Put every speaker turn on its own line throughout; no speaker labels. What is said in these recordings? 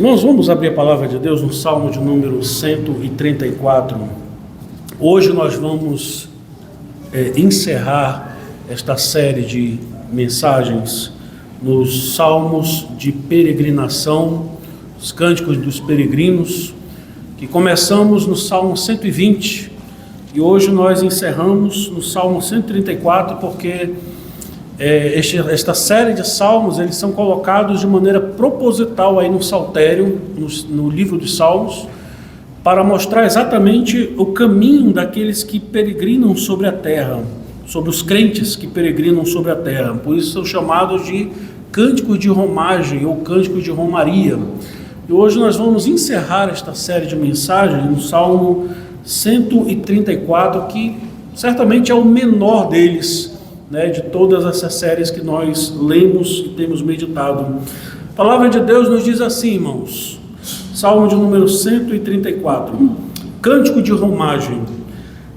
Nós vamos abrir a palavra de Deus no Salmo de número 134. Hoje nós vamos encerrar esta série de mensagens nos salmos de peregrinação, os cânticos dos peregrinos, que começamos no Salmo 120 e hoje nós encerramos no Salmo 134, porque esta série de salmos, eles são colocados de maneira proposital aí no Saltério, no livro dos Salmos, para mostrar exatamente o caminho daqueles que peregrinam sobre a terra, sobre os crentes que peregrinam sobre a terra. Por isso são chamados de cânticos de romagem ou cânticos de romaria. E hoje nós vamos encerrar esta série de mensagens no Salmo 134, que certamente é o menor deles, de todas essas séries que nós lemos e temos meditado. A palavra de Deus nos diz assim, irmãos, Salmo de número 134, cântico de romagem: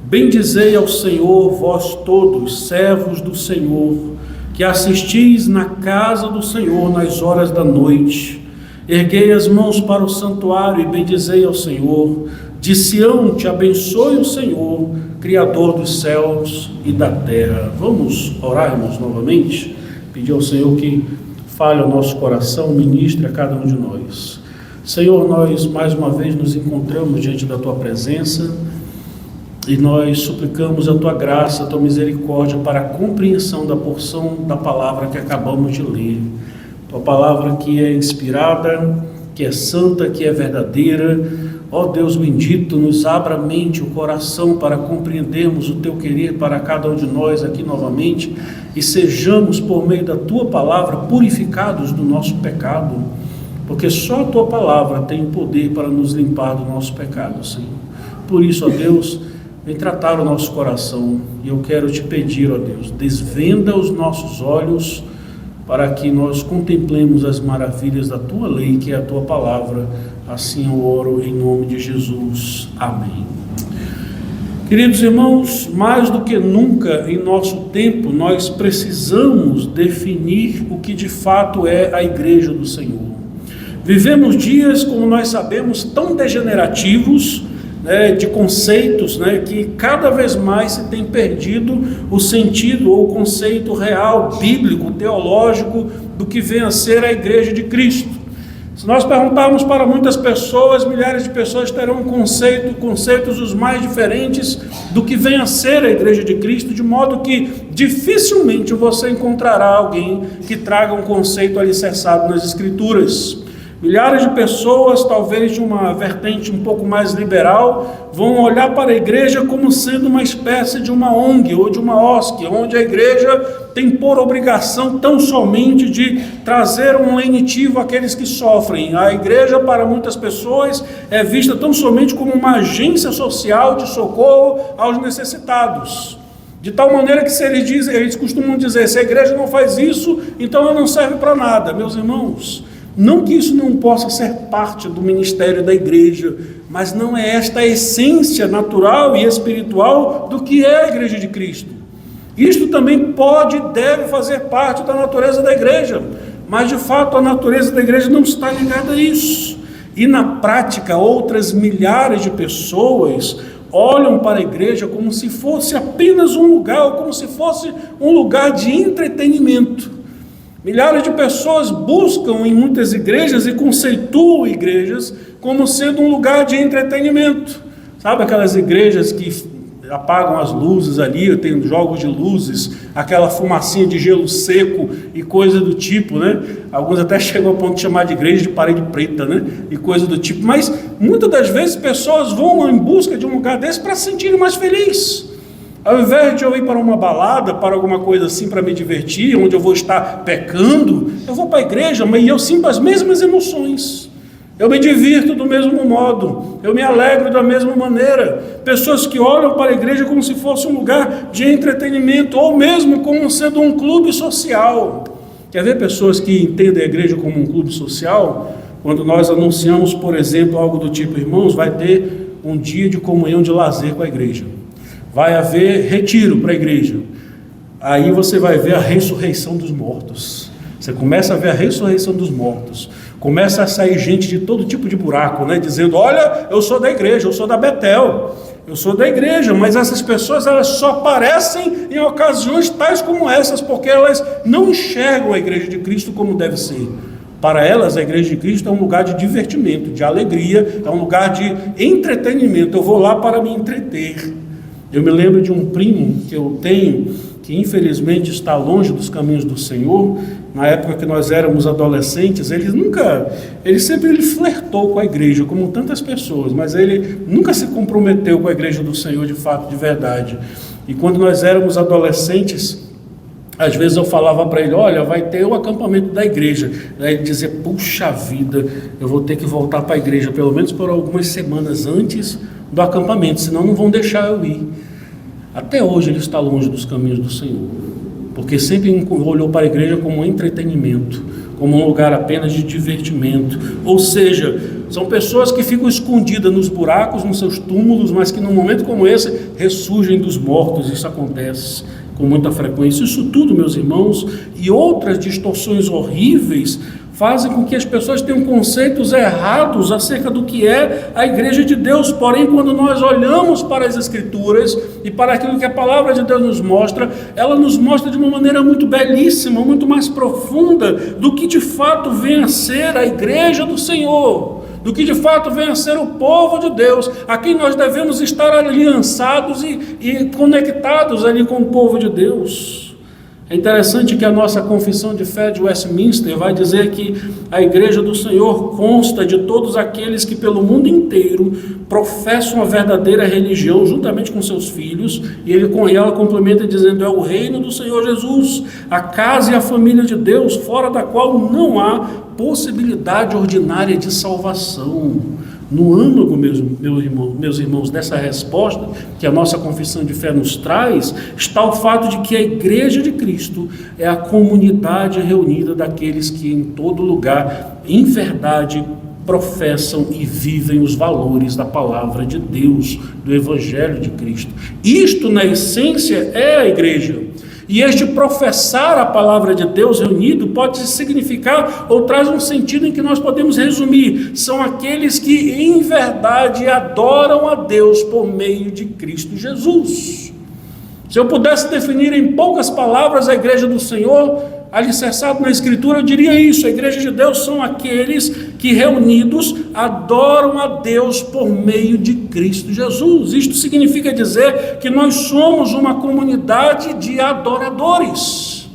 bendizei ao Senhor, vós todos, servos do Senhor, que assistis na casa do Senhor nas horas da noite. Erguei as mãos para o santuário e bendizei ao Senhor. De Sião te abençoe o Senhor, Criador dos céus e da terra. Vamos orar, irmãos, novamente? Pedir ao Senhor que fale ao nosso coração, ministre a cada um de nós. Senhor, nós mais uma vez nos encontramos diante da Tua presença e nós suplicamos a Tua graça, a Tua misericórdia para a compreensão da porção da palavra que acabamos de ler. Tua palavra que é inspirada, que é santa, que é verdadeira. Ó Deus bendito, nos abra a mente, o coração para compreendermos o Teu querer para cada um de nós aqui novamente e sejamos, por meio da Tua palavra, purificados do nosso pecado, porque só a Tua palavra tem poder para nos limpar do nosso pecado, Senhor. Por isso, ó Deus, vem tratar o nosso coração e eu quero Te pedir, ó Deus, desvenda os nossos olhos para que nós contemplemos as maravilhas da Tua lei, que é a Tua palavra. Assim eu oro em nome de Jesus. Amém. Queridos irmãos, mais do que nunca em nosso tempo, nós precisamos definir o que de fato é a Igreja do Senhor. Vivemos dias, como nós sabemos, tão degenerativos, de conceitos, que cada vez mais se tem perdido o sentido ou o conceito real, bíblico, teológico, do que vem a ser a Igreja de Cristo. Se nós perguntarmos para muitas pessoas, milhares de pessoas terão conceitos os mais diferentes do que vem a ser a Igreja de Cristo, de modo que dificilmente você encontrará alguém que traga um conceito alicerçado nas Escrituras. Milhares de pessoas, talvez de uma vertente um pouco mais liberal, vão olhar para a igreja como sendo uma espécie de uma ONG ou de uma OSC, onde a igreja tem por obrigação tão somente de trazer um lenitivo àqueles que sofrem. A igreja, para muitas pessoas, é vista tão somente como uma agência social de socorro aos necessitados. De tal maneira que eles costumam dizer, se a igreja não faz isso, então ela não serve para nada. Meus irmãos, não que isso não possa ser parte do ministério da igreja, mas não é esta a essência natural e espiritual do que é a Igreja de Cristo. Isto também pode e deve fazer parte da natureza da igreja, mas de fato a natureza da igreja não está ligada a isso. E na prática, outras milhares de pessoas olham para a igreja como se fosse apenas um lugar, ou como se fosse um lugar de entretenimento. Milhares de pessoas buscam em muitas igrejas e conceituam igrejas como sendo um lugar de entretenimento. Sabe aquelas igrejas que apagam as luzes ali, tem jogos de luzes, aquela fumacinha de gelo seco e coisa do tipo, Alguns até chegam ao ponto de chamar de igreja de parede preta, E coisa do tipo. Mas muitas das vezes pessoas vão em busca de um lugar desse para se sentirem mais felizes. Ao invés de eu ir para uma balada, para alguma coisa assim, para me divertir, onde eu vou estar pecando, eu vou para a igreja, mas eu sinto as mesmas emoções. Eu me divirto do mesmo modo, eu me alegro da mesma maneira. Pessoas que olham para a igreja como se fosse um lugar de entretenimento, ou mesmo como sendo um clube social. Quer ver pessoas que entendem a igreja como um clube social? Quando nós anunciamos, por exemplo, algo do tipo, irmãos, vai ter um dia de comunhão de lazer com a igreja. Vai haver retiro para a igreja. Aí você vai ver a ressurreição dos mortos. Você começa a ver a ressurreição dos mortos. Começa a sair gente de todo tipo de buraco, né? Dizendo, olha, eu sou da igreja, eu sou da Betel, eu sou da igreja, mas essas pessoas elas só aparecem em ocasiões tais como essas, porque elas não enxergam a igreja de Cristo como deve ser. Para elas, a igreja de Cristo é um lugar de divertimento, de alegria, é um lugar de entretenimento. Eu vou lá para me entreter. Eu me lembro de um primo que eu tenho, que infelizmente está longe dos caminhos do Senhor. Na época que nós éramos adolescentes, ele sempre flertou com a igreja, como tantas pessoas, mas ele nunca se comprometeu com a igreja do Senhor de fato, de verdade. E quando nós éramos adolescentes, às vezes eu falava para ele, olha, vai ter o acampamento da igreja. Aí ele dizia, puxa vida, eu vou ter que voltar para a igreja, pelo menos por algumas semanas antes do acampamento, senão não vão deixar eu ir. Até hoje ele está longe dos caminhos do Senhor, porque sempre olhou para a igreja como um entretenimento, como um lugar apenas de divertimento. Ou seja, são pessoas que ficam escondidas nos buracos, nos seus túmulos, mas que num momento como esse ressurgem dos mortos. Isso acontece com muita frequência. Isso tudo, meus irmãos, e outras distorções horríveis fazem com que as pessoas tenham conceitos errados acerca do que é a igreja de Deus. Porém, quando nós olhamos para as Escrituras e para aquilo que a palavra de Deus nos mostra, ela nos mostra de uma maneira muito belíssima, muito mais profunda do que de fato vem a ser a igreja do Senhor, do que de fato vem a ser o povo de Deus, a quem nós devemos estar aliançados e conectados ali com o povo de Deus. É interessante que a nossa confissão de fé de Westminster vai dizer que a igreja do Senhor consta de todos aqueles que pelo mundo inteiro professam a verdadeira religião juntamente com seus filhos, e ela complementa dizendo, é o reino do Senhor Jesus, a casa e a família de Deus, fora da qual não há possibilidade ordinária de salvação. No âmago, meus irmãos, dessa resposta que a nossa confissão de fé nos traz, está o fato de que a igreja de Cristo é a comunidade reunida daqueles que em todo lugar, em verdade, professam e vivem os valores da palavra de Deus, do Evangelho de Cristo. Isto, na essência, é a igreja. E este professar a palavra de Deus reunido pode significar ou traz um sentido em que nós podemos resumir: são aqueles que em verdade adoram a Deus por meio de Cristo Jesus. Se eu pudesse definir em poucas palavras a igreja do Senhor, alicerçado na Escritura, eu diria isso: a igreja de Deus são aqueles que reunidos adoram a Deus por meio de Cristo Jesus. Isto significa dizer que nós somos uma comunidade de adoradores.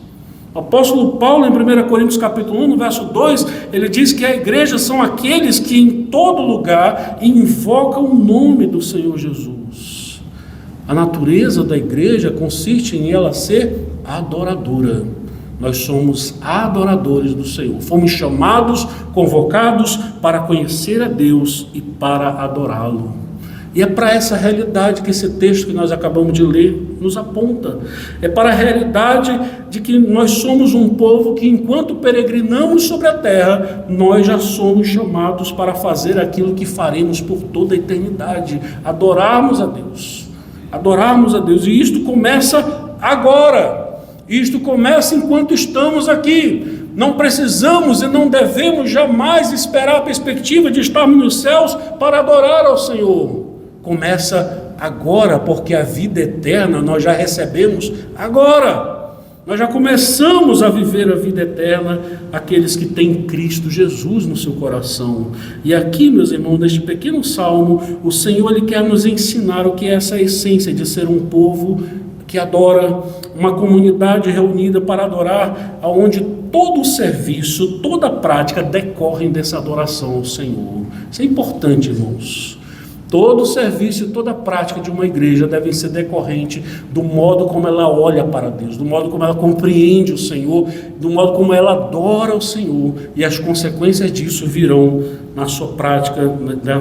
O apóstolo Paulo, em 1 Coríntios capítulo 1, no verso 2, ele diz que a igreja são aqueles que em todo lugar invocam o nome do Senhor Jesus. A natureza da igreja consiste em ela ser adoradora. Nós somos adoradores do Senhor. Fomos chamados, convocados para conhecer a Deus e para adorá-lo. E é para essa realidade que esse texto que nós acabamos de ler nos aponta. É para a realidade de que nós somos um povo que, enquanto peregrinamos sobre a terra, nós já somos chamados para fazer aquilo que faremos por toda a eternidade: adorarmos a Deus. Adorarmos a Deus. E isto começa agora. Isto começa enquanto estamos aqui. Não precisamos e não devemos jamais esperar a perspectiva de estarmos nos céus para adorar ao Senhor. Começa agora, porque a vida eterna nós já recebemos agora. Nós já começamos a viver a vida eterna, aqueles que têm Cristo Jesus no seu coração. E aqui, meus irmãos, neste pequeno salmo, o Senhor ele quer nos ensinar o que é essa essência de ser um povo que adora, uma comunidade reunida para adorar, onde todo o serviço, toda a prática decorrem dessa adoração ao Senhor. Isso é importante, irmãos. Todo o serviço e toda a prática de uma igreja devem ser decorrente do modo como ela olha para Deus, do modo como ela compreende o Senhor, do modo como ela adora o Senhor, e as consequências disso virão na sua prática,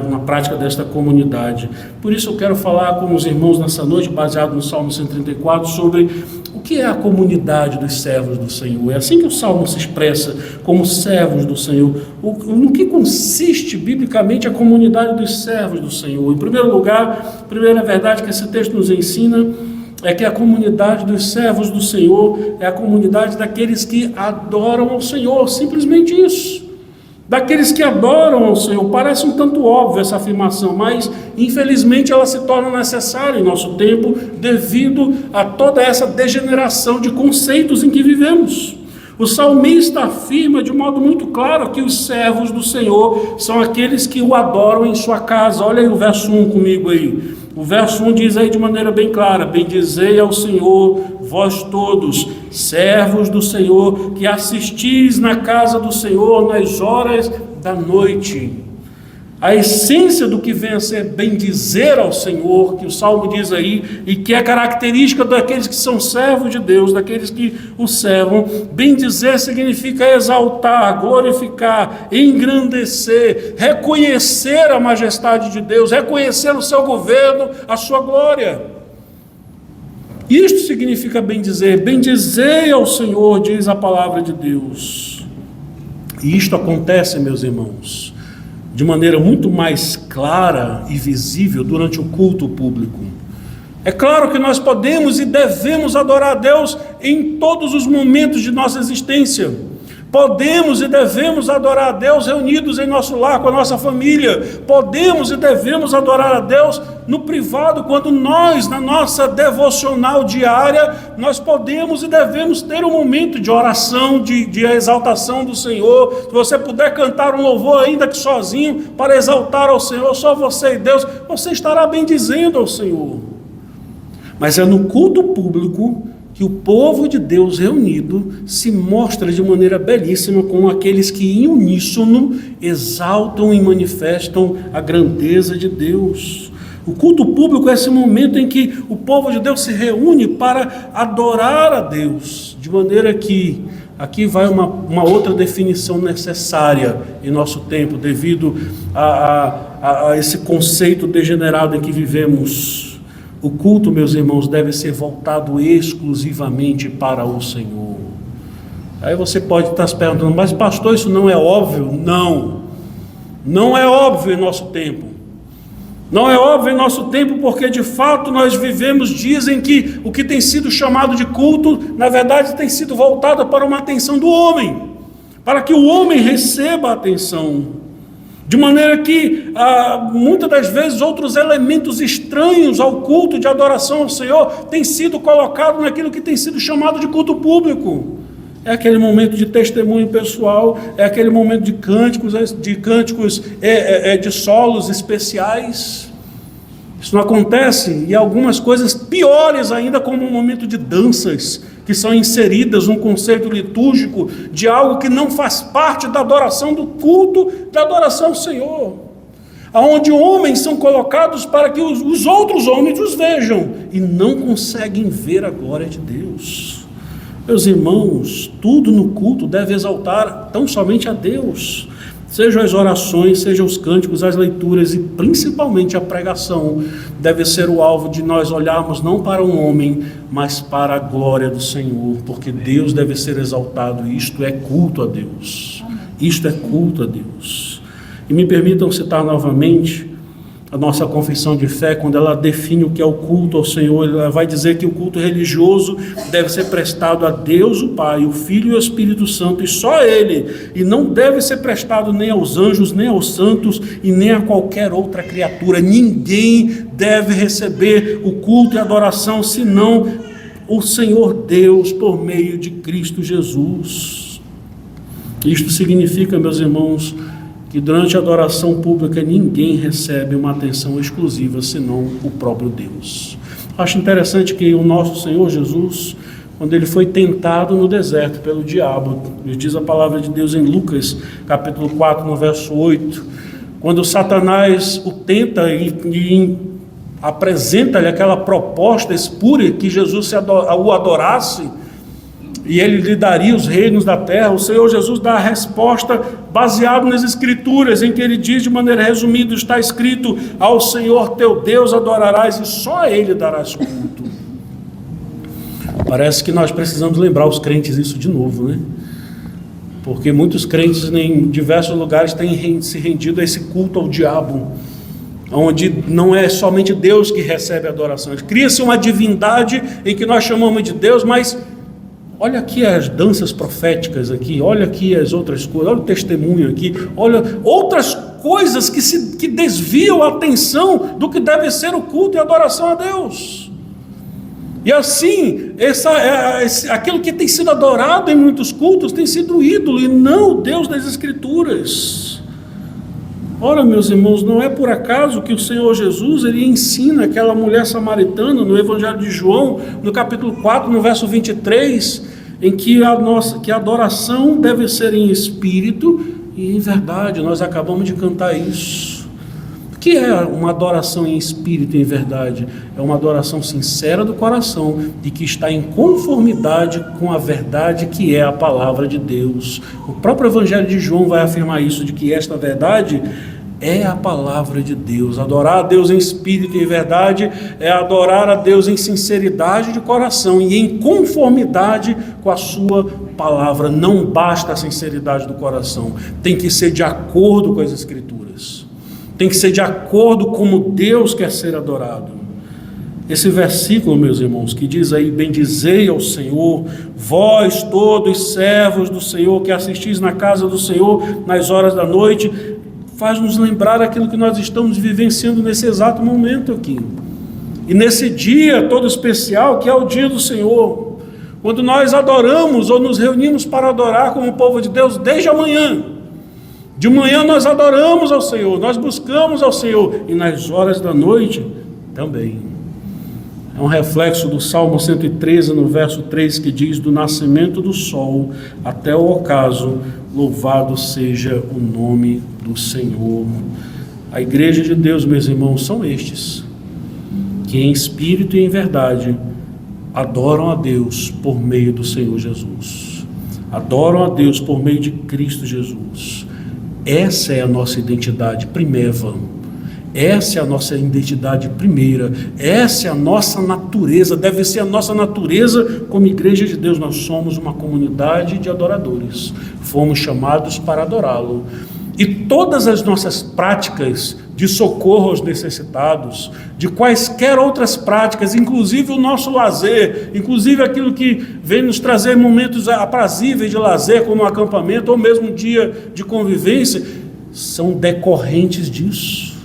na prática desta comunidade. Por isso eu quero falar com os irmãos nessa noite, baseado no Salmo 134, sobre o que é a comunidade dos servos do Senhor. É assim que o Salmo se expressa, como servos do Senhor. No que consiste biblicamente a comunidade dos servos do Senhor? Em primeiro lugar, a primeira verdade que esse texto nos ensina é que a comunidade dos servos do Senhor é a comunidade daqueles que adoram ao Senhor, simplesmente isso. daqueles que adoram ao Senhor. Parece um tanto óbvio essa afirmação, mas infelizmente ela se torna necessária em nosso tempo devido a toda essa degeneração de conceitos em que vivemos. O salmista afirma de modo muito claro que os servos do Senhor são aqueles que o adoram em sua casa. Olha aí o verso 1 comigo aí. O verso 1 diz aí de maneira bem clara: bendizei ao Senhor, vós todos, servos do Senhor, que assistis na casa do Senhor nas horas da noite. A essência do que vem a ser bendizer ao Senhor, que o Salmo diz aí, e que é característica daqueles que são servos de Deus, daqueles que o servam. Bendizer significa exaltar, glorificar, engrandecer, reconhecer a majestade de Deus, reconhecer o seu governo, a sua glória. Isto significa bendizer. Bendizei ao Senhor, diz a palavra de Deus. E isto acontece, meus irmãos, de maneira muito mais clara e visível durante o culto público. É claro que nós podemos e devemos adorar a Deus em todos os momentos de nossa existência. Podemos e devemos adorar a Deus reunidos em nosso lar com a nossa família. Podemos e devemos adorar a Deus no privado, quando nós, na nossa devocional diária, nós podemos e devemos ter um momento de oração, de exaltação do Senhor. Se você puder cantar um louvor, ainda que sozinho, para exaltar ao Senhor, só você e Deus, você estará bendizendo ao Senhor. Mas é no culto público que o povo de Deus reunido se mostra de maneira belíssima com aqueles que em uníssono exaltam e manifestam a grandeza de Deus. O culto público é esse momento em que o povo de Deus se reúne para adorar a Deus, de maneira que aqui vai uma outra definição necessária em nosso tempo, devido a esse conceito degenerado em que vivemos. O culto, meus irmãos, deve ser voltado exclusivamente para o Senhor. Aí você pode estar se perguntando: mas pastor, isso não é óbvio? Não é óbvio em nosso tempo. Não é óbvio em nosso tempo, porque de fato nós vivemos dias em que o que tem sido chamado de culto, na verdade tem sido voltado para uma atenção do homem, para que o homem receba a atenção. De maneira que, muitas das vezes, outros elementos estranhos ao culto de adoração ao Senhor têm sido colocados naquilo que tem sido chamado de culto público. É aquele momento de testemunho pessoal, é aquele momento de cânticos, de solos especiais. Isso não acontece, e algumas coisas piores ainda, como um momento de danças, que são inseridas num conceito litúrgico de algo que não faz parte da adoração do culto, da adoração ao Senhor, aonde homens são colocados para que os outros homens os vejam, e não conseguem ver a glória de Deus. Meus irmãos, tudo no culto deve exaltar tão somente a Deus. Sejam as orações, sejam os cânticos, as leituras e principalmente a pregação, deve ser o alvo de nós olharmos não para um homem, mas para a glória do Senhor, porque Deus deve ser exaltado, e isto é culto a Deus. Isto é culto a Deus. E me permitam citar novamente a nossa confissão de fé, quando ela define o que é o culto ao Senhor. Ela vai dizer que o culto religioso deve ser prestado a Deus o Pai, o Filho e o Espírito Santo, e só a Ele, e não deve ser prestado nem aos anjos, nem aos santos, e nem a qualquer outra criatura. Ninguém deve receber o culto e a adoração, senão o Senhor Deus, por meio de Cristo Jesus. Isto significa, meus irmãos, que durante a adoração pública ninguém recebe uma atenção exclusiva, senão o próprio Deus. Acho interessante que o nosso Senhor Jesus, quando ele foi tentado no deserto pelo diabo, diz a palavra de Deus em Lucas, capítulo 4, no verso 8, quando Satanás o tenta e apresenta-lhe aquela proposta espúria que Jesus o adorasse, e ele lhe daria os reinos da terra, o Senhor Jesus dá a resposta baseado nas Escrituras, em que ele diz de maneira resumida: está escrito, ao Senhor teu Deus adorarás e só a Ele darás culto. Parece que nós precisamos lembrar os crentes isso de novo, né? Porque muitos crentes em diversos lugares têm se rendido a esse culto ao diabo, onde não é somente Deus que recebe a adoração. Cria-se uma divindade em que nós chamamos de Deus, mas olha aqui as danças proféticas aqui, olha aqui as outras coisas, olha o testemunho aqui, olha outras coisas que desviam a atenção do que deve ser o culto e a adoração a Deus. E assim, aquilo que tem sido adorado em muitos cultos tem sido o ídolo e não o Deus das Escrituras. Ora, meus irmãos, não é por acaso que o Senhor Jesus, ele ensina aquela mulher samaritana no Evangelho de João, no capítulo 4, no verso 23, em que que a adoração deve ser em espírito e em verdade. Nós acabamos de cantar isso. O que é uma adoração em espírito e em verdade? É uma adoração sincera do coração e que está em conformidade com a verdade que é a palavra de Deus. O próprio Evangelho de João vai afirmar isso, de que esta verdade é a palavra de Deus. Adorar a Deus em espírito e em verdade é adorar a Deus em sinceridade de coração e em conformidade com a sua palavra. Não basta a sinceridade do coração, tem que ser de acordo com as Escrituras. Tem que ser de acordo como Deus quer ser adorado. Esse versículo, meus irmãos, que diz aí: bendizei ao Senhor, vós todos servos do Senhor, que assistis na casa do Senhor nas horas da noite, faz-nos lembrar aquilo que nós estamos vivenciando nesse exato momento aqui. E nesse dia todo especial, que é o dia do Senhor, quando nós adoramos ou nos reunimos para adorar como povo de Deus desde a manhã. De manhã nós adoramos ao Senhor, nós buscamos ao Senhor, e nas horas da noite também. É um reflexo do Salmo 113, no verso 3, que diz: do nascimento do sol até o ocaso, louvado seja o nome do Senhor. A igreja de Deus, meus irmãos, são estes, que em espírito e em verdade adoram a Deus por meio do Senhor Jesus. Adoram a Deus por meio de Cristo Jesus. Essa é a nossa identidade primeva, essa é a nossa identidade primeira, essa é a nossa natureza, deve ser a nossa natureza como igreja de Deus. Nós somos uma comunidade de adoradores, fomos chamados para adorá-lo. E todas as nossas práticas de socorro aos necessitados, de quaisquer outras práticas, inclusive o nosso lazer, inclusive aquilo que vem nos trazer momentos aprazíveis de lazer, como um acampamento ou mesmo um dia de convivência, são decorrentes disso,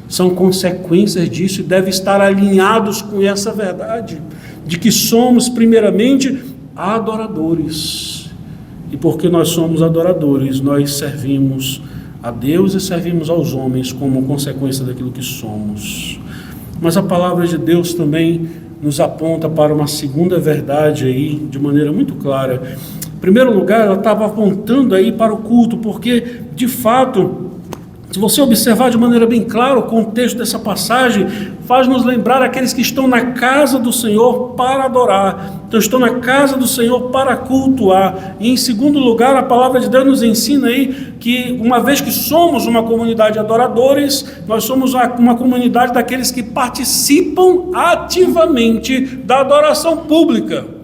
são consequências disso, e devem estar alinhados com essa verdade, de que somos primeiramente adoradores. E porque nós somos adoradores, nós servimos a Deus e servimos aos homens como consequência daquilo que somos. Mas a palavra de Deus também nos aponta para uma segunda verdade aí, de maneira muito clara. Em primeiro lugar, ela estava apontando aí para o culto, porque, de fato, se você observar de maneira bem clara o contexto dessa passagem, faz nos lembrar aqueles que estão na casa do Senhor para adorar, então estão na casa do Senhor para cultuar. E em segundo lugar, a palavra de Deus nos ensina aí que, uma vez que somos uma comunidade de adoradores, nós somos uma comunidade daqueles que participam ativamente da adoração pública.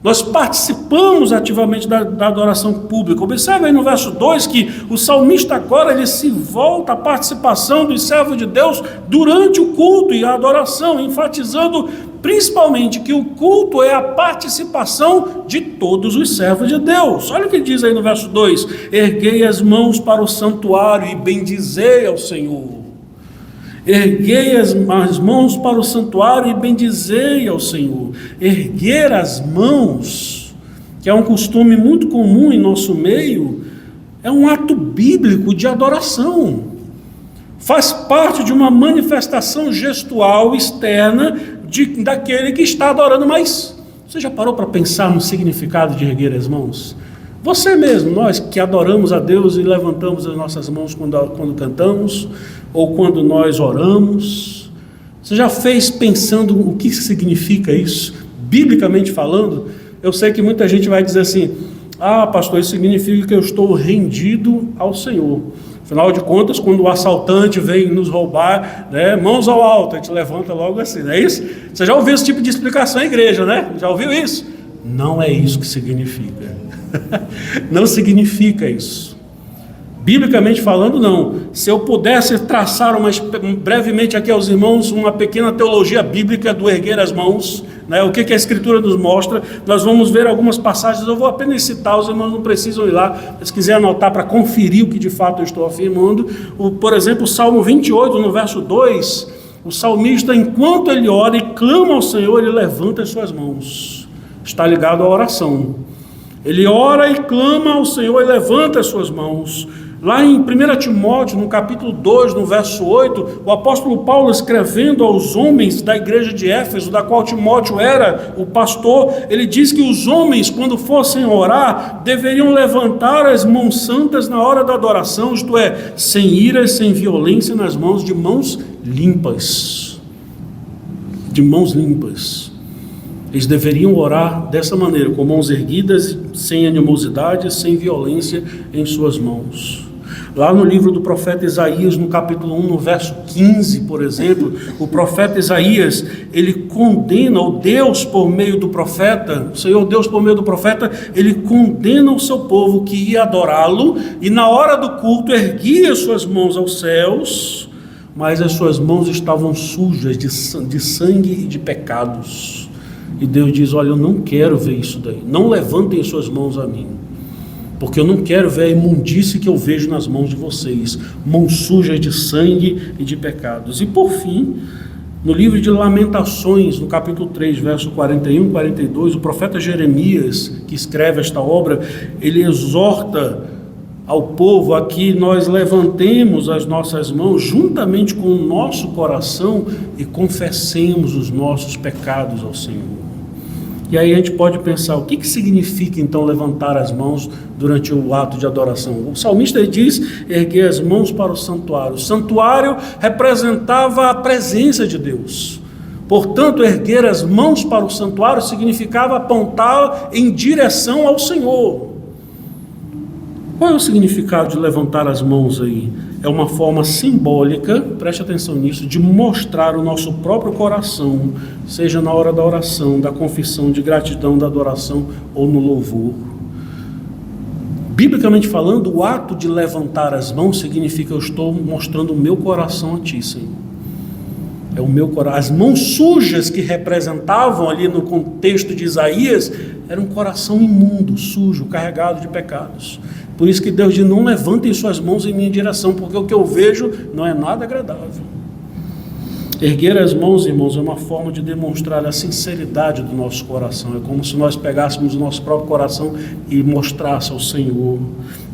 Nós participamos ativamente da adoração pública. Observe aí no verso 2 que o salmista agora ele se volta à participação dos servos de Deus durante o culto e a adoração, enfatizando principalmente que o culto é a participação de todos os servos de Deus. Olha o que diz aí no verso 2: erguei as mãos para o santuário e bendizei ao Senhor. Erguei as mãos para o santuário e bendizei ao Senhor. Erguer as mãos, que é um costume muito comum em nosso meio, é um ato bíblico de adoração. Faz parte de uma manifestação gestual externa daquele que está adorando. Mas você já parou para pensar no significado de erguer as mãos? Você mesmo, nós que adoramos a Deus e levantamos as nossas mãos quando cantamos, ou quando nós oramos, você já fez pensando o que significa isso, biblicamente falando? Eu sei que muita gente vai dizer assim: ah, pastor, isso significa que eu estou rendido ao Senhor. Afinal de contas, quando o assaltante vem nos roubar, né, mãos ao alto, a gente levanta logo assim, não é isso? Você já ouviu esse tipo de explicação em igreja, né? Já ouviu isso? Não é isso que significa. Não significa isso. Biblicamente falando, não. Se eu pudesse traçar brevemente aqui aos irmãos uma pequena teologia bíblica do erguer as mãos, né, o que a Escritura nos mostra, nós vamos ver algumas passagens. Eu vou apenas citar, os irmãos não precisam ir lá, se quiser anotar para conferir o que de fato eu estou afirmando. Por exemplo, o Salmo 28, no verso 2, o salmista, enquanto ele ora e clama ao Senhor, ele levanta as suas mãos. Está ligado à oração. Ele ora e clama ao Senhor e levanta as suas mãos. Lá em 1 Timóteo, no capítulo 2, no verso 8, o apóstolo Paulo, escrevendo aos homens da igreja de Éfeso, da qual Timóteo era o pastor, ele diz que os homens, quando fossem orar, deveriam levantar as mãos santas na hora da adoração, isto é, sem ira e sem violência, nas mãos, de mãos limpas. De mãos limpas. Eles deveriam orar dessa maneira, com mãos erguidas, sem animosidade, sem violência em suas mãos. Lá no livro do profeta Isaías, no capítulo 1, no verso 15, por exemplo, o profeta Isaías, ele condena o Deus por meio do profeta, o Senhor Deus por meio do profeta, ele condena o seu povo que ia adorá-lo, e na hora do culto erguia suas mãos aos céus, mas as suas mãos estavam sujas de sangue e de pecados. E Deus diz: olha, eu não quero ver isso daí, não levantem suas mãos a mim, porque eu não quero ver a imundície que eu vejo nas mãos de vocês, mãos sujas de sangue e de pecados. E por fim, no livro de Lamentações, no capítulo 3, verso 41 e 42, o profeta Jeremias, que escreve esta obra, ele exorta ao povo a que nós levantemos as nossas mãos juntamente com o nosso coração e confessemos os nossos pecados ao Senhor. E aí a gente pode pensar, o que significa então levantar as mãos durante o ato de adoração? O salmista diz, erguer as mãos para o santuário. O santuário representava a presença de Deus. Portanto, erguer as mãos para o santuário significava apontar em direção ao Senhor. Qual é o significado de levantar as mãos aí? É uma forma simbólica, preste atenção nisso, de mostrar o nosso próprio coração, seja na hora da oração, da confissão, de gratidão, da adoração ou no louvor. Biblicamente falando, o ato de levantar as mãos significa: eu estou mostrando o meu coração a ti, Senhor. É o meu coração. As mãos sujas que representavam ali no contexto de Isaías era um coração imundo, sujo, carregado de pecados. Por isso que Deus diz: não levantem suas mãos em minha direção, porque o que eu vejo não é nada agradável. Erguer as mãos, irmãos, é uma forma de demonstrar a sinceridade do nosso coração. É como se nós pegássemos o nosso próprio coração e mostrasse ao Senhor.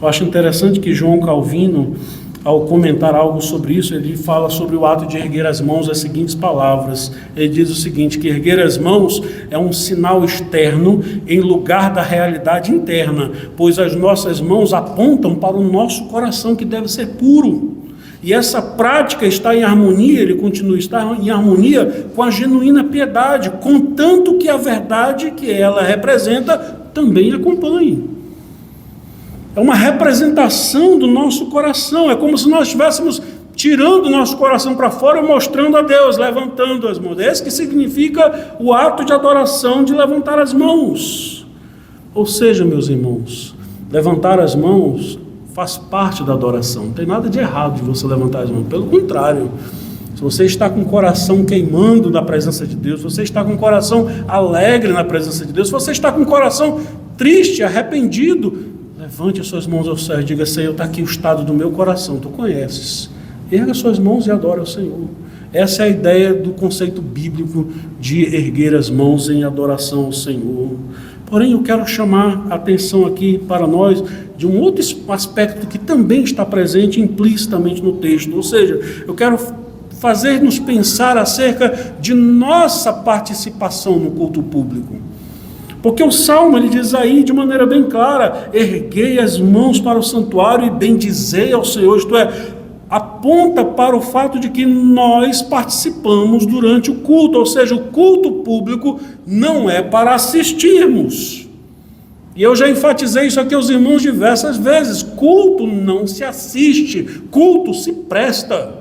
Eu acho interessante que João Calvino, ao comentar algo sobre isso, ele fala sobre o ato de erguer as mãos as seguintes palavras. Ele diz o seguinte, que erguer as mãos é um sinal externo em lugar da realidade interna, pois as nossas mãos apontam para o nosso coração, que deve ser puro. E essa prática está em harmonia, ele continua, está em harmonia com a genuína piedade, contanto que a verdade que ela representa também acompanhe. É uma representação do nosso coração, é como se nós estivéssemos tirando o nosso coração para fora e mostrando a Deus, levantando as mãos. É isso que significa o ato de adoração, de levantar as mãos. Ou seja, meus irmãos, levantar as mãos faz parte da adoração. Não tem nada de errado de você levantar as mãos, pelo contrário. Se você está com o coração queimando na presença de Deus, se você está com o coração alegre na presença de Deus, se você está com o coração triste, arrependido, levante as suas mãos ao céu e diga: Senhor, está aqui o estado do meu coração, tu conheces. Erga as suas mãos e adore ao Senhor. Essa é a ideia do conceito bíblico de erguer as mãos em adoração ao Senhor. Porém, eu quero chamar a atenção aqui para nós de um outro aspecto que também está presente implicitamente no texto. Ou seja, eu quero fazer-nos pensar acerca de nossa participação no culto público. Porque o Salmo, ele diz aí de maneira bem clara: erguei as mãos para o santuário e bendizei ao Senhor. Isto é, aponta para o fato de que nós participamos durante o culto, ou seja, o culto público não é para assistirmos. E eu já enfatizei isso aqui aos irmãos diversas vezes: culto não se assiste, culto se presta.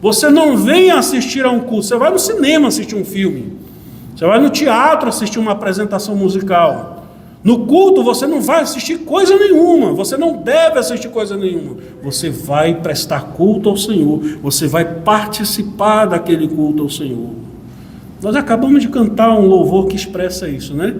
Você não vem assistir a um culto, você vai no cinema assistir um filme, você vai no teatro assistir uma apresentação musical. No culto você não vai assistir coisa nenhuma, você não deve assistir coisa nenhuma. Você vai prestar culto ao Senhor, você vai participar daquele culto ao Senhor. Nós acabamos de cantar um louvor que expressa isso, né?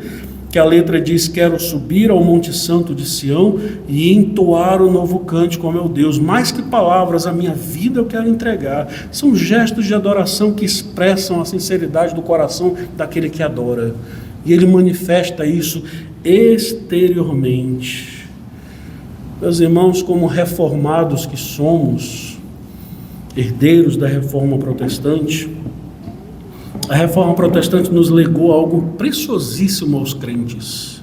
Que a letra diz: quero subir ao Monte Santo de Sião e entoar o novo cântico ao meu Deus. Mais que palavras, a minha vida eu quero entregar. São gestos de adoração que expressam a sinceridade do coração daquele que adora. E ele manifesta isso exteriormente. Meus irmãos, como reformados que somos, herdeiros da Reforma Protestante, a Reforma Protestante nos legou algo preciosíssimo aos crentes,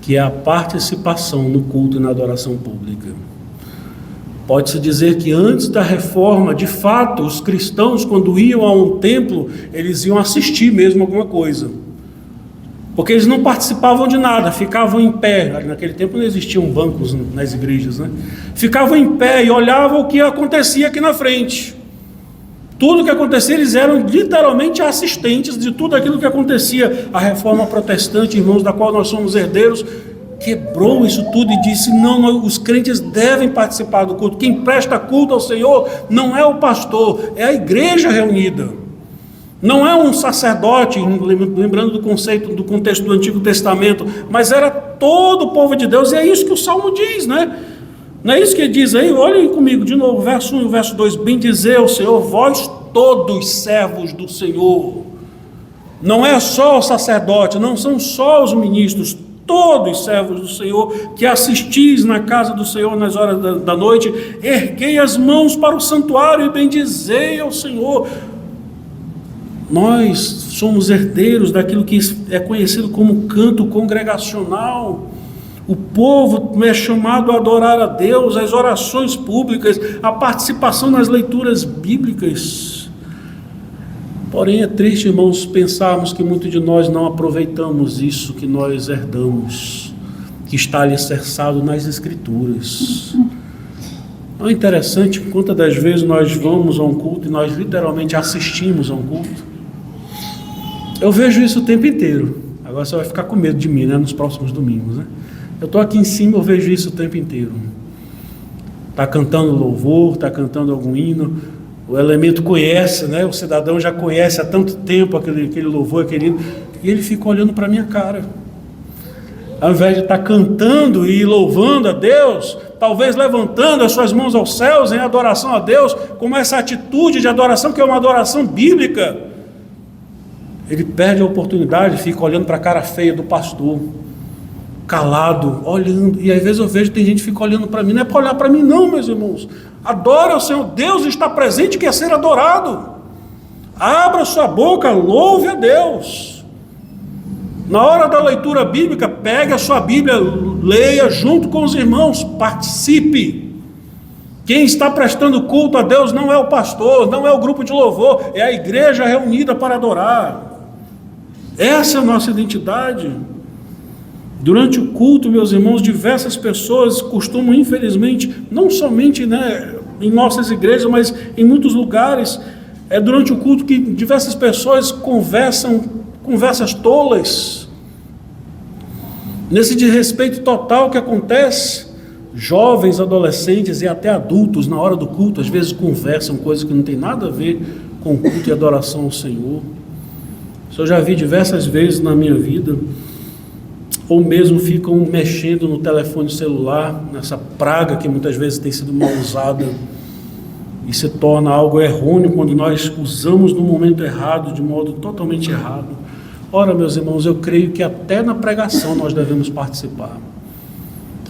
que é a participação no culto e na adoração pública. Pode-se dizer que antes da Reforma, de fato, os cristãos, quando iam a um templo, eles iam assistir mesmo alguma coisa, porque eles não participavam de nada, ficavam em pé. Naquele tempo não existiam bancos nas igrejas, né? Ficavam em pé e olhavam o que acontecia aqui na frente. Tudo o que acontecia, eles eram literalmente assistentes de tudo aquilo que acontecia. A Reforma Protestante, irmãos, da qual nós somos herdeiros, quebrou isso tudo e disse: não, os crentes devem participar do culto. Quem presta culto ao Senhor não é o pastor, é a igreja reunida. Não é um sacerdote, lembrando do conceito, do contexto do Antigo Testamento, mas era todo o povo de Deus, e é isso que o Salmo diz, né? Não é isso que ele diz aí? Olhem comigo de novo, verso 1 e verso 2, bendizer ao Senhor, vós todos servos do Senhor. Não é só o sacerdote, não são só os ministros, todos servos do Senhor, que assistis na casa do Senhor nas horas da noite, erguei as mãos para o santuário e bendizei ao Senhor. Nós somos herdeiros daquilo que é conhecido como canto congregacional. O povo é chamado a adorar a Deus, as orações públicas, a participação nas leituras bíblicas. Porém, é triste, irmãos, pensarmos que muitos de nós não aproveitamos isso que nós herdamos, que está alicerçado nas Escrituras. Não é interessante quantas das vezes nós vamos a um culto e nós literalmente assistimos a um culto? Eu vejo isso o tempo inteiro. Agora você vai ficar com medo de mim, né, nos próximos domingos, né? Eu estou aqui em cima, eu vejo isso o tempo inteiro. Está cantando louvor, está cantando algum hino, o elemento conhece, né? O cidadão já conhece há tanto tempo aquele louvor, aquele hino, e ele fica olhando para a minha cara. Ao invés de estar cantando e louvando a Deus, talvez levantando as suas mãos aos céus em adoração a Deus, como essa atitude de adoração que é uma adoração bíblica, ele perde a oportunidade, fica olhando para a cara feia do pastor, calado, olhando. E às vezes eu vejo, tem gente que fica olhando para mim. Não é para olhar para mim não, meus irmãos. Adora o Senhor. Deus está presente e quer ser adorado. Abra sua boca, louve a Deus. Na hora da leitura bíblica, pegue a sua Bíblia, leia junto com os irmãos, participe. Quem está prestando culto a Deus não é o pastor, não é o grupo de louvor, é a igreja reunida para adorar. Essa é a nossa identidade. Durante o culto, meus irmãos, diversas pessoas costumam, infelizmente, não somente, né, em nossas igrejas, mas em muitos lugares, durante o culto que diversas pessoas conversam conversas tolas. Nesse desrespeito total que acontece, jovens, adolescentes e até adultos, na hora do culto, às vezes conversam coisas que não tem nada a ver com culto e adoração ao Senhor. Isso eu já vi diversas vezes na minha vida. Ou mesmo ficam mexendo no telefone celular, nessa praga que muitas vezes tem sido mal usada e se torna algo errôneo quando nós usamos no momento errado, de modo totalmente errado. Ora, meus irmãos, eu creio que até na pregação nós devemos participar.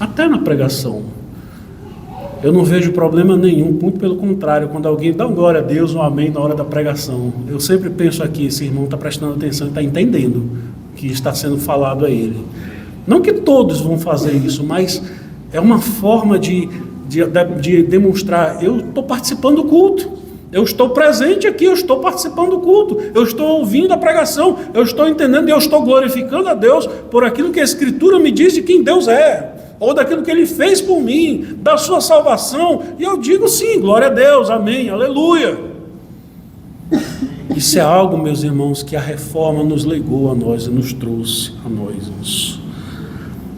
Até na pregação. Eu não vejo problema nenhum, muito pelo contrário, quando alguém dá um glória a Deus, um amém na hora da pregação. Eu sempre penso aqui, esse irmão está prestando atenção e está entendendo o que está sendo falado a ele. Não que todos vão fazer isso, mas é uma forma de demonstrar, eu estou participando do culto, eu estou presente aqui, eu estou participando do culto, eu estou ouvindo a pregação, eu estou entendendo e eu estou glorificando a Deus por aquilo que a Escritura me diz de quem Deus é, ou daquilo que Ele fez por mim, da sua salvação, e eu digo sim, glória a Deus, amém, aleluia. Isso é algo, meus irmãos, que a reforma nos legou a nós e nos trouxe a nós.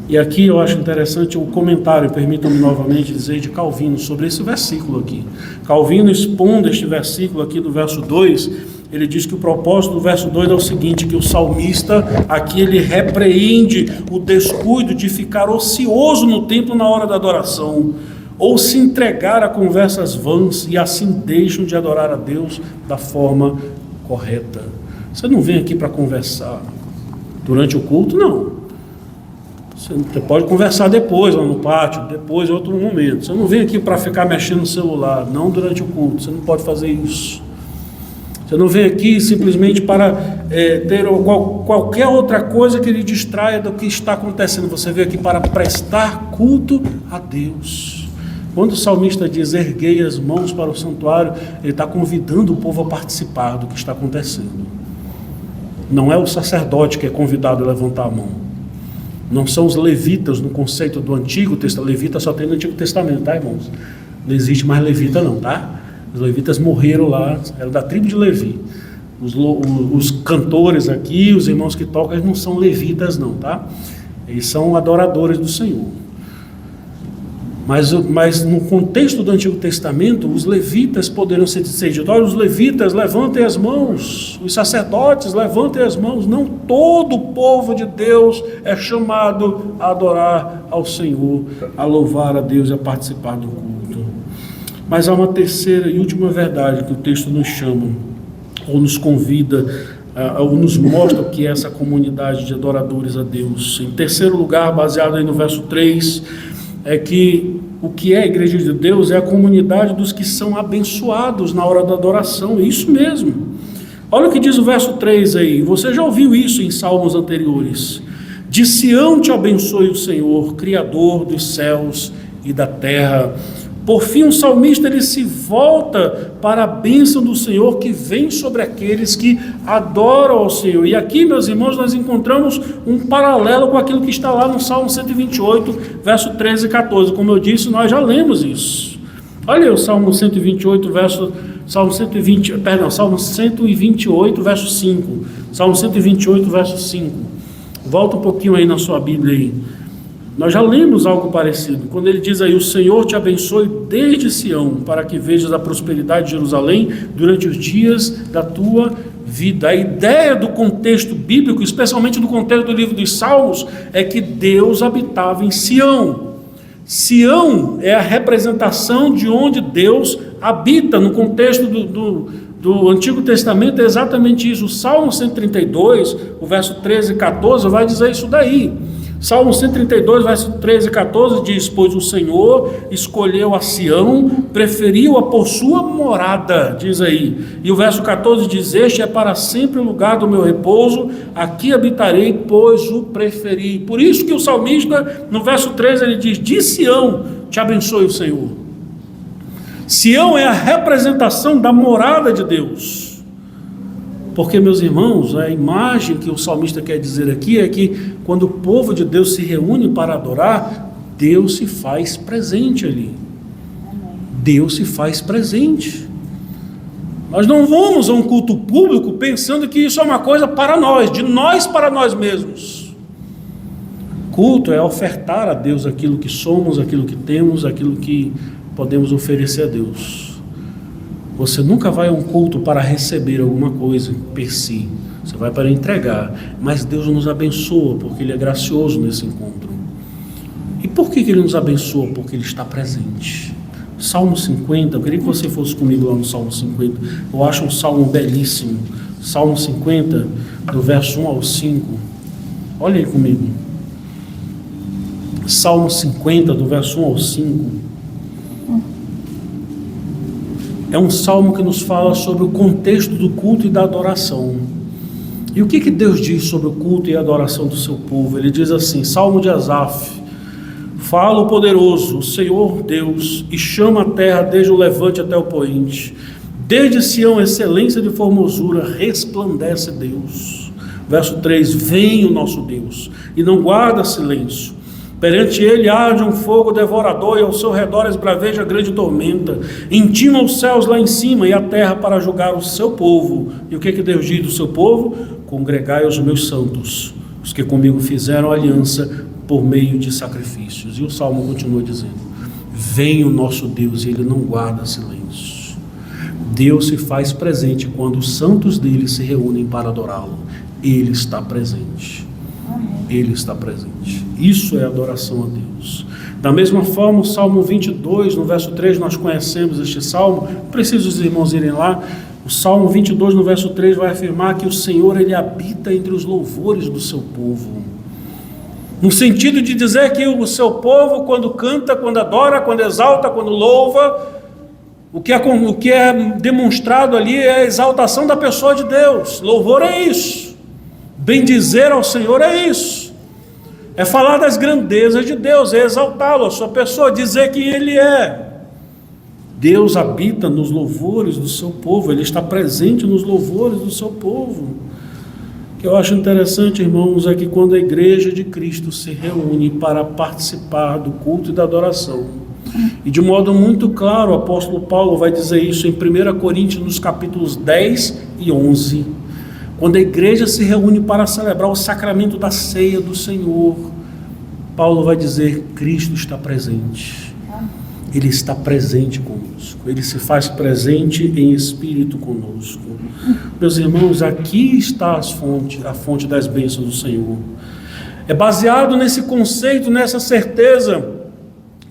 E aqui eu acho interessante o comentário, permitam-me novamente dizer, de Calvino sobre esse versículo aqui. Calvino, expondo este versículo aqui do verso 2, ele diz que o propósito do verso 2 é o seguinte, que o salmista aqui ele repreende o descuido de ficar ocioso no templo na hora da adoração, ou se entregar a conversas vãs e assim deixam de adorar a Deus da forma correta. Você não vem aqui para conversar durante o culto, não. Você pode conversar depois, lá no pátio, depois em outro momento. Você não vem aqui para ficar mexendo no celular, não durante o culto, você não pode fazer isso. Você não vem aqui simplesmente para ter qualquer outra coisa que lhe distraia do que está acontecendo. Você veio aqui para prestar culto a Deus. Quando o salmista diz erguei as mãos para o santuário, ele está convidando o povo a participar do que está acontecendo. Não é o sacerdote que é convidado a levantar a mão. Não são os levitas no conceito do Antigo Testamento. Levita só tem no Antigo Testamento, tá, irmãos? Não existe mais levita não, tá? Os levitas morreram lá, eram da tribo de Levi. Os cantores aqui, os irmãos que tocam, eles não são levitas não, tá? Eles são adoradores do Senhor. Mas no contexto do Antigo Testamento, os levitas poderiam ser dito, olha, os levitas levantem as mãos, os sacerdotes levantem as mãos. Não todo o povo de Deus é chamado a adorar ao Senhor, a louvar a Deus e a participar do culto. Mas há uma terceira e última verdade que o texto nos chama, ou nos convida, ou nos mostra o que é essa comunidade de adoradores a Deus. Em terceiro lugar, baseado aí no verso 3, é que o que é a igreja de Deus é a comunidade dos que são abençoados na hora da adoração, é isso mesmo. Olha o que diz o verso 3 aí, você já ouviu isso em salmos anteriores. De Sião te abençoe o Senhor, Criador dos céus e da terra. Por fim, o salmista ele se volta para a bênção do Senhor que vem sobre aqueles que adoram ao Senhor. E aqui, meus irmãos, nós encontramos um paralelo com aquilo que está lá no Salmo 128, verso 13 e 14. Como eu disse, nós já lemos isso. Olha aí o Salmo 128, Salmo 128, verso 5. Salmo 128, verso 5. Volta um pouquinho aí na sua Bíblia aí. Nós já lemos algo parecido, quando ele diz aí, o Senhor te abençoe desde Sião, para que vejas a prosperidade de Jerusalém durante os dias da tua vida. A ideia do contexto bíblico, especialmente do contexto do livro dos Salmos, é que Deus habitava em Sião. Sião é a representação de onde Deus habita. No contexto do Antigo Testamento é exatamente isso. O Salmo 132, o verso 13 e 14 vai dizer isso daí. Salmo 132, verso 13 e 14 diz, pois o Senhor escolheu a Sião, preferiu-a por sua morada, diz aí. E o verso 14 diz, este é para sempre o lugar do meu repouso, aqui habitarei, pois o preferi. Por isso que o salmista, no verso 13, ele diz, de Sião te abençoe o Senhor. Sião é a representação da morada de Deus. Porque, meus irmãos, a imagem que o salmista quer dizer aqui é que quando o povo de Deus se reúne para adorar, Deus se faz presente ali. Deus se faz presente. Nós não vamos a um culto público pensando que isso é uma coisa para nós, de nós para nós mesmos. Culto é ofertar a Deus aquilo que somos, aquilo que temos, aquilo que podemos oferecer a Deus. Você nunca vai a um culto para receber alguma coisa per si. Você vai para entregar. Mas Deus nos abençoa porque Ele é gracioso nesse encontro. E por que Ele nos abençoa? Porque Ele está presente. Salmo 50, eu queria que você fosse comigo lá no Salmo 50. Eu acho um salmo belíssimo. Salmo 50, do verso 1 ao 5. Olha aí comigo. Salmo 50, do verso 1 ao 5. É um salmo que nos fala sobre o contexto do culto e da adoração. E o que Deus diz sobre o culto e a adoração do seu povo? Ele diz assim, Salmo de Asaf, fala o poderoso, o Senhor Deus, e chama a terra desde o levante até o poente. Desde Sião, excelência de formosura, resplandece Deus. Verso 3, vem o nosso Deus, e não guarda silêncio. Perante ele arde um fogo devorador, e ao seu redor esbraveja grande tormenta. Intima os céus lá em cima e a terra para julgar o seu povo. E o que Deus diz do seu povo? Congregai os meus santos, os que comigo fizeram aliança por meio de sacrifícios. E o Salmo continua dizendo: vem o nosso Deus e Ele não guarda silêncio. Deus se faz presente quando os santos dele se reúnem para adorá-lo. Ele está presente. Ele está presente. Isso é adoração a Deus. Da mesma forma, o Salmo 22, no verso 3, nós conhecemos este Salmo. Preciso os irmãos irem lá. O Salmo 22, no verso 3, vai afirmar que o Senhor, Ele habita entre os louvores do seu povo. No sentido de dizer que o seu povo, quando canta, quando adora, quando exalta, quando louva, o que é demonstrado ali é a exaltação da pessoa de Deus. Louvor é isso. Bendizer ao Senhor é isso. É falar das grandezas de Deus, é exaltá-lo, a sua pessoa, dizer que Ele é. Deus habita nos louvores do seu povo, Ele está presente nos louvores do seu povo. O que eu acho interessante, irmãos, é que quando a igreja de Cristo se reúne para participar do culto e da adoração, e de modo muito claro o apóstolo Paulo vai dizer isso em 1 Coríntios, nos capítulos 10 e 11, quando a igreja se reúne para celebrar o sacramento da ceia do Senhor, Paulo vai dizer: Cristo está presente. Ele está presente conosco. Ele se faz presente em espírito conosco. Meus irmãos, aqui está a fonte das bênçãos do Senhor. É baseado nesse conceito, nessa certeza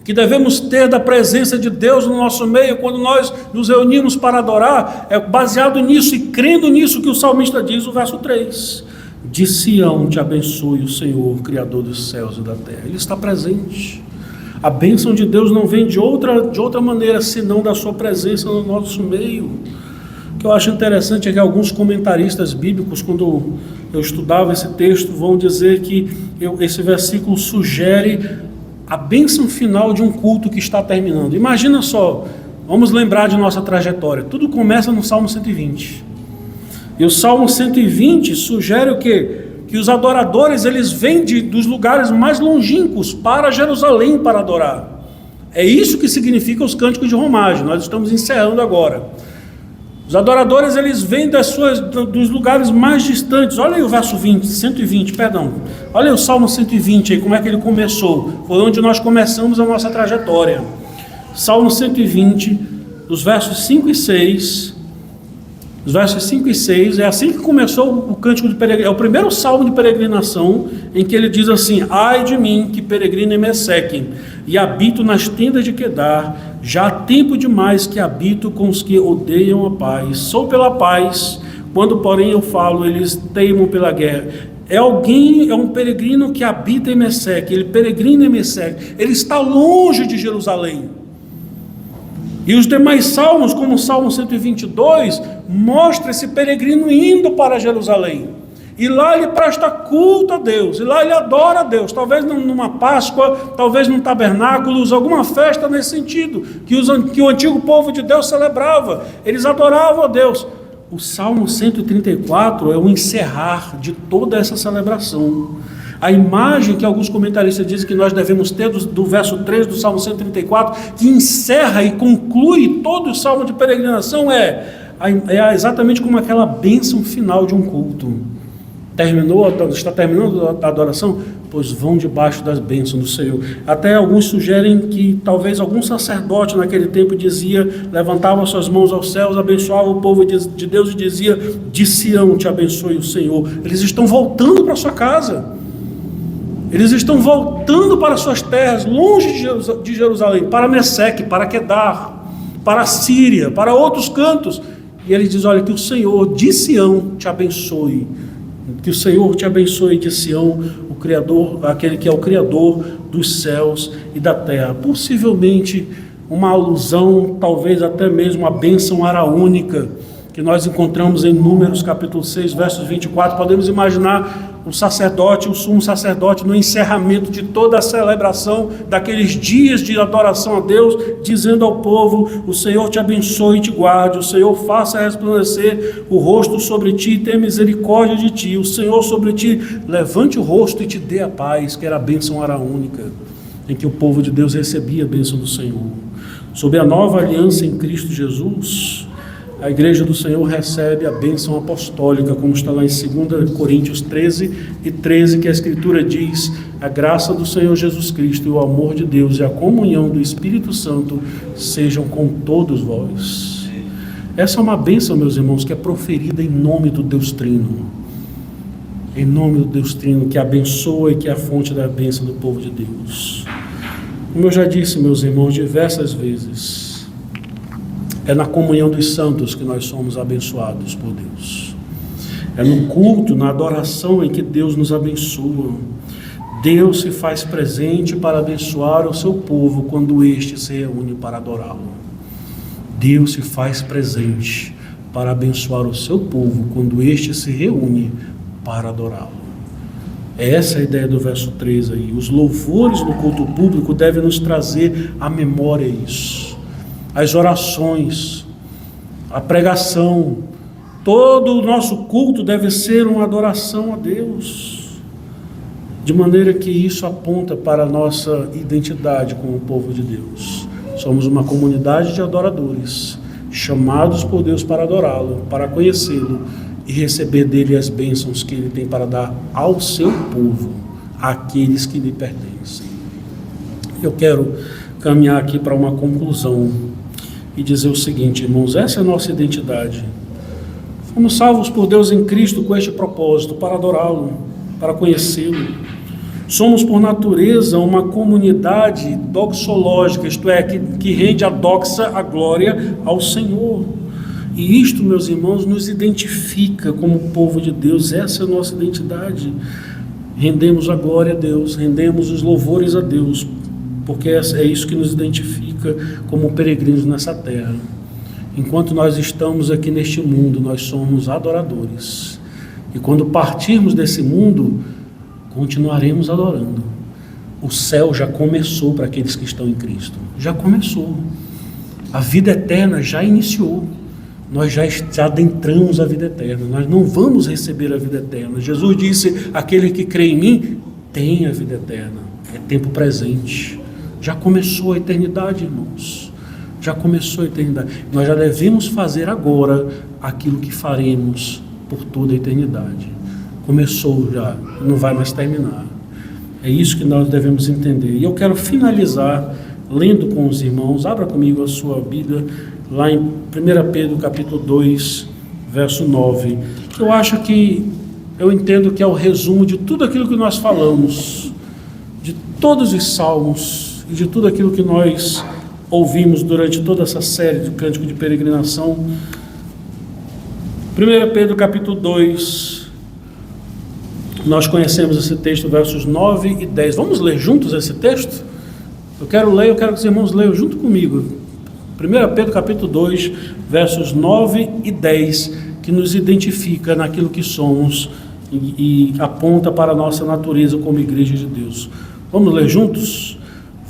que devemos ter da presença de Deus no nosso meio, quando nós nos reunimos para adorar. É baseado nisso e crendo nisso que o salmista diz, o verso 3. De Sião te abençoe o Senhor, Criador dos céus e da terra. Ele está presente. A bênção de Deus não vem de outra maneira, senão da sua presença no nosso meio. O que eu acho interessante é que alguns comentaristas bíblicos, quando eu estudava esse texto, vão dizer que esse versículo sugere a bênção final de um culto que está terminando. Imagina só, vamos lembrar de nossa trajetória. Tudo começa no Salmo 120. E o Salmo 120 sugere o quê? Que os adoradores, eles vêm dos lugares mais longínquos para Jerusalém para adorar. É isso que significa os cânticos de romagem. Nós estamos encerrando agora. Os adoradores, eles vêm dos lugares mais distantes. Olha aí o verso 120, perdão. Olha aí o Salmo 120, aí, como é que ele começou. Foi onde nós começamos a nossa trajetória. Salmo 120, os versos 5 e 6... Os versos 5 e 6, é assim que começou o cântico de peregrinação. É o primeiro salmo de peregrinação, em que ele diz assim: ai de mim que peregrino em Mesequim, e habito nas tendas de Quedar, já há tempo demais que habito com os que odeiam a paz. Sou pela paz, quando porém eu falo, eles teimam pela guerra. É um peregrino que habita em Mesequim, ele peregrina em Mesequim, ele está longe de Jerusalém. E os demais salmos, como o Salmo 122, mostra esse peregrino indo para Jerusalém. E lá ele presta culto a Deus, e lá ele adora a Deus, talvez numa Páscoa, talvez num tabernáculo, alguma festa nesse sentido, que o antigo povo de Deus celebrava, eles adoravam a Deus. O Salmo 134 é o encerrar de toda essa celebração. A imagem que alguns comentaristas dizem que nós devemos ter do verso 3 do Salmo 134, que encerra e conclui todo o Salmo de peregrinação, é exatamente como aquela bênção final de um culto. Está terminando a adoração? Pois vão debaixo das bênçãos do Senhor. Até alguns sugerem que talvez algum sacerdote naquele tempo levantava suas mãos aos céus, abençoava o povo de Deus e dizia: de Sião te abençoe o Senhor. Eles estão voltando para sua casa. Eles estão voltando para suas terras, longe de Jerusalém, para Meseque, para Quedar, para a Síria, para outros cantos. E ele diz: olha, que o Senhor de Sião te abençoe. Que o Senhor te abençoe de Sião, o Criador, aquele que é o Criador dos céus e da terra. Possivelmente uma alusão, talvez até mesmo a bênção araônica, que nós encontramos em Números capítulo 6, versos 24. Podemos imaginar o sacerdote, o sumo sacerdote, no encerramento de toda a celebração daqueles dias de adoração a Deus, dizendo ao povo: o Senhor te abençoe e te guarde, o Senhor faça resplandecer o rosto sobre ti e tenha misericórdia de ti, o Senhor sobre ti levante o rosto e te dê a paz, que era a bênção araônica, em que o povo de Deus recebia a bênção do Senhor. Sob a nova aliança em Cristo Jesus, a igreja do Senhor recebe a bênção apostólica, como está lá em 2 Coríntios 13:13, que a Escritura diz: a graça do Senhor Jesus Cristo e o amor de Deus e a comunhão do Espírito Santo sejam com todos vós. Essa é uma bênção, meus irmãos, que é proferida em nome do Deus Trino. Em nome do Deus Trino, que abençoa e que é a fonte da bênção do povo de Deus. Como eu já disse, meus irmãos, diversas vezes, é na comunhão dos santos que nós somos abençoados por Deus. É no culto, na adoração em que Deus nos abençoa. Deus se faz presente para abençoar o seu povo quando este se reúne para adorá-lo. Deus se faz presente para abençoar o seu povo quando este se reúne para adorá-lo. Essa é a ideia do verso 3 aí. Os louvores no culto público devem nos trazer à memória isso. As orações, a pregação, todo o nosso culto deve ser uma adoração a Deus, de maneira que isso aponta para a nossa identidade como povo de Deus. Somos uma comunidade de adoradores, chamados por Deus para adorá-lo, para conhecê-lo e receber dele as bênçãos que ele tem para dar ao seu povo, àqueles que lhe pertencem. Eu quero caminhar aqui para uma conclusão e dizer o seguinte, irmãos: essa é a nossa identidade. Fomos salvos por Deus em Cristo com este propósito, para adorá-lo, para conhecê-lo. Somos por natureza uma comunidade doxológica, isto é, que rende a doxa, a glória ao Senhor. E isto, meus irmãos, nos identifica como povo de Deus. Essa é a nossa identidade. Rendemos a glória a Deus, rendemos os louvores a Deus, porque é isso que nos identifica como peregrinos nessa terra. Enquanto nós estamos aqui neste mundo, nós somos adoradores. E quando partirmos desse mundo, continuaremos adorando. O céu já começou para aqueles que estão em Cristo. Já começou. A vida eterna já iniciou. Nós já adentramos a vida eterna. Nós não vamos receber a vida eterna. Jesus disse: aquele que crê em mim tem a vida eterna. É tempo presente. Já começou a eternidade, irmãos. Já começou a eternidade. Nós já devemos fazer agora aquilo que faremos por toda a eternidade. Começou já, não vai mais terminar. É isso que nós devemos entender. E eu quero finalizar lendo com os irmãos. Abra comigo a sua Bíblia, lá em 1 Pedro capítulo 2, verso 9. Eu entendo que é o resumo de tudo aquilo que nós falamos, de todos os salmos, e de tudo aquilo que nós ouvimos durante toda essa série de cântico de peregrinação. 1 Pedro capítulo 2, nós conhecemos esse texto, versos 9 e 10. Vamos ler juntos esse texto? Eu quero que os irmãos leiam junto comigo. 1 Pedro capítulo 2, versos 9 e 10, que nos identifica naquilo que somos e aponta para a nossa natureza como igreja de Deus. Vamos ler juntos?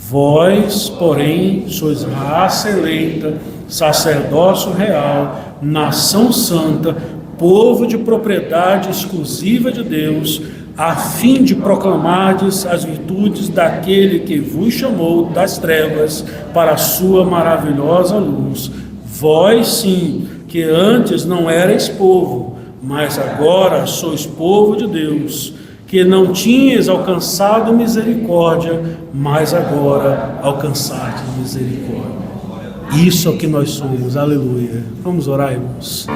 Vós, porém, sois raça eleita, sacerdócio real, nação santa, povo de propriedade exclusiva de Deus, a fim de proclamardes as virtudes daquele que vos chamou das trevas para a sua maravilhosa luz. Vós, sim, que antes não erais povo, mas agora sois povo de Deus, que não tinhas alcançado misericórdia, mas agora alcançaste misericórdia. Isso é o que nós somos, aleluia. Vamos orar, irmãos.